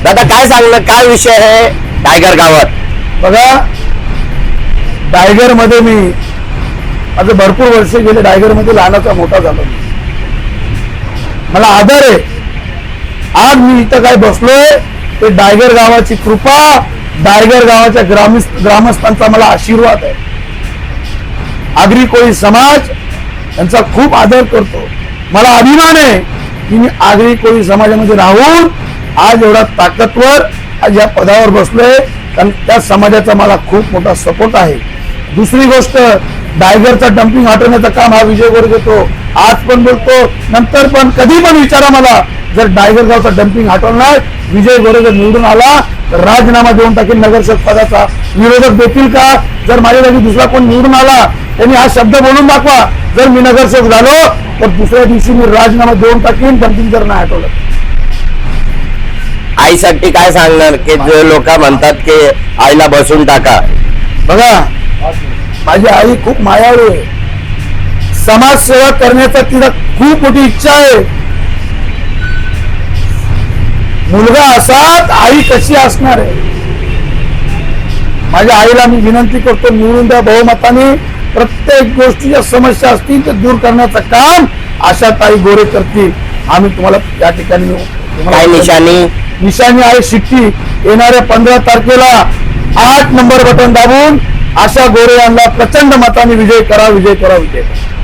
दादा काय सांगणार, काय विषय आहे टायगर गावात? बघा, टायगर मध्ये मी आज भरपूर वर्ष गेले. टायगर मध्ये लहानाचा मोठा झालो. मला आदर आहे. आज मी इथं काय बसलोय ते टायगर गावाची कृपा, टायगर गावाच्या ग्रामस्थांचा मला आशीर्वाद आहे. आगरी कोळी समाज यांचा खूप आदर करतो. मला अभिमान आहे की मी आगरी कोळी समाजामध्ये राहून आज एवढा ताकदवर आज या पदावर बसलोय, कारण त्या समाजाचा मला खूप मोठा सपोर्ट आहे. दुसरी गोष्ट, टायगरचा डम्पिंग हटवण्याचं काम हा विजय गोरे घेतो. आज पण बोलतो, नंतर पण, कधी पण विचारा मला. जर टायगर गावचा डम्पिंग हटवणार विजय गोरे जर निवडून आला तर राजीनामा देऊन टाकेल नगरसेवक पदाचा. विरोधक देतील का? जर माझ्या जागी दुसरा कोण निवडून आला त्यांनी हा शब्द बोलून दाखवा, जर मी नगरसेवक झालो तर दुसऱ्या दिवशी मी राजीनामा देऊन टाकेन, डम्पिंग जर नाही हटवलं. आईसाठी काय सांगणार की जे लोक म्हणतात की आईला बसून टाका? बघा, माझी आई खूप मायाळू आहे. समाजसेवा करण्याचा तिला खूप मोठी इच्छा आहे. मुलगा असाच आई कशी असणार आहे. माझ्या आईला मी विनंती करतो, निवडून द्या बहुमताने. प्रत्येक गोष्टीच्या समस्या असतील ते दूर करण्याचं काम आशाताई गोरे करतील. आम्ही तुम्हाला या ठिकाणी काय निशाणी आहे शिट्टी. येणाऱ्या 15 तारखेला 8 नंबर बटन दाबून आशा गोरे यांना प्रचंड मताने विजय करा, विजय करा, विजय करा.